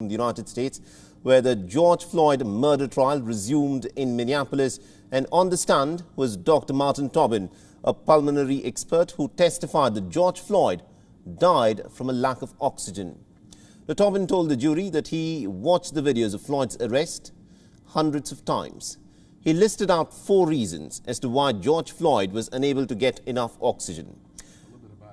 In the United States, where the George Floyd murder trial resumed in Minneapolis, and on the stand was Dr. Martin Tobin, a pulmonary expert who testified that George Floyd died from a lack of oxygen. The Tobin told the jury that he watched the videos of Floyd's arrest hundreds of times. He listed out 4 reasons as to why George Floyd was unable to get enough oxygen.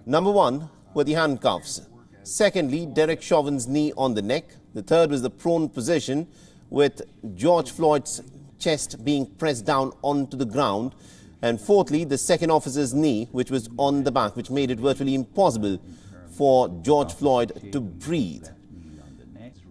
Number 1 were the handcuffs. Secondly, Derek Chauvin's knee on the neck. The third was the prone position with George Floyd's chest being pressed down onto the ground. And fourthly, the second officer's knee, which was on the back, which made it virtually impossible for George Floyd to breathe.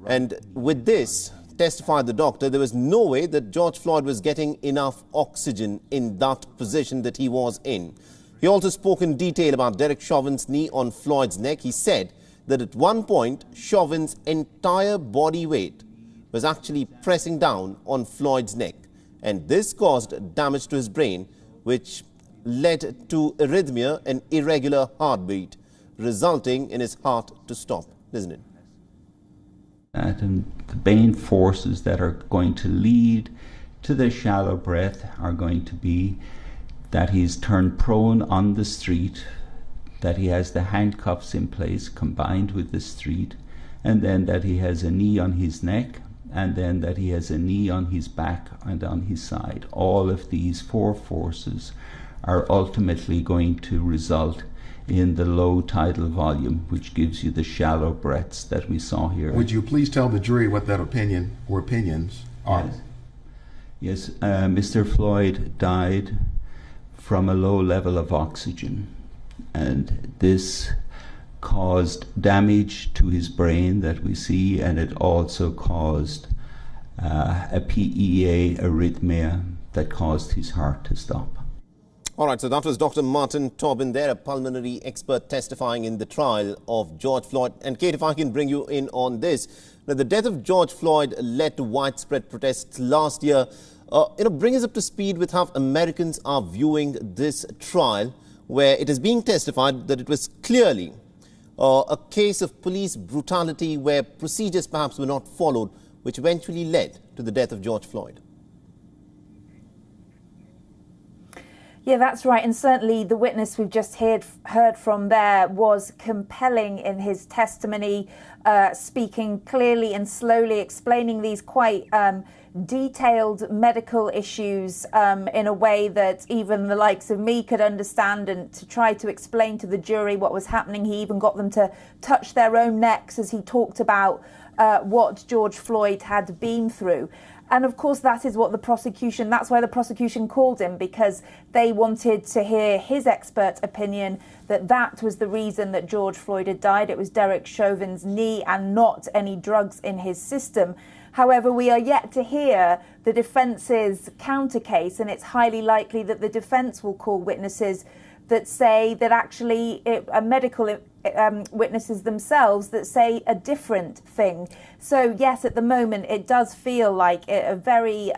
And with this, testified the doctor, there was no way that George Floyd was getting enough oxygen in that position that he was in. He also spoke in detail about Derek Chauvin's knee on Floyd's neck. He said that at one point, Chauvin's entire body weight was actually pressing down on Floyd's neck. And this caused damage to his brain, which led to arrhythmia and irregular heartbeat, resulting in his heart to stop. Listen in. And the main forces that are going to lead to the shallow breath are going to be that he's turned prone on the street, that he has the handcuffs in place combined with the street, and then that he has a knee on his neck, and then that he has a knee on his back and on his side. All of these 4 forces are ultimately going to result in the low tidal volume, which gives you the shallow breaths that we saw here. Would you please tell the jury what that opinion or opinions are? Yes, Mr. Floyd died from a low level of oxygen, and this caused damage to his brain that we see, and it also caused a PEA arrhythmia that caused his heart to stop. All right, so that was Dr. Martin Tobin there, a pulmonary expert testifying in the trial of George Floyd. And Kate, if I can bring you in on this. Now, the death of George Floyd led to widespread protests last year. Bring us up to speed with how Americans are viewing this trial, where it is being testified that it was clearly a case of police brutality where procedures perhaps were not followed, which eventually led to the death of George Floyd. Yeah, that's right. And certainly the witness we've just heard from there was compelling in his testimony, speaking clearly and slowly, explaining these quite detailed medical issues in a way that even the likes of me could understand, and to try to explain to the jury what was happening. He even got them to touch their own necks as he talked about what George Floyd had been through. And of course, that is what the prosecution, that's why the prosecution called him, because they wanted to hear his expert opinion that that was the reason that George Floyd had died. It was Derek Chauvin's knee and not any drugs in his system. However, we are yet to hear the defence's counter case, and it's highly likely that the defense will call witnesses that say that actually medical witnesses themselves that say a different thing. So yes, at the moment it does feel like a very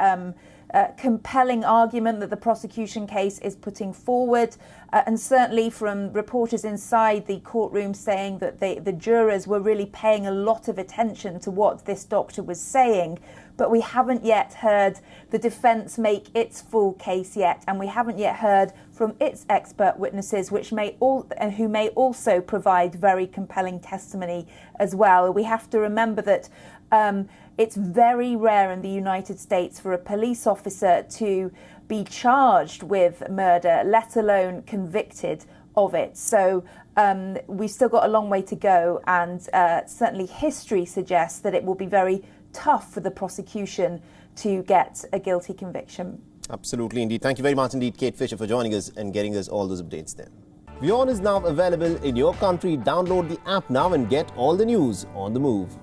compelling argument that the prosecution case is putting forward, and certainly from reporters inside the courtroom saying that the jurors were really paying a lot of attention to what this doctor was saying. But we haven't yet heard the defence make its full case yet, and we haven't yet heard from its expert witnesses, who may also provide very compelling testimony as well. We have to remember that it's very rare in the United States for a police officer to be charged with murder, let alone convicted of it. So we've still got a long way to go, and certainly history suggests that it will be very tough for the prosecution to get a guilty conviction. Absolutely, indeed. Thank you very much indeed, Kate Fisher, for joining us and getting us all those updates there. WION is now available in your country. Download the app now and get all the news on the move.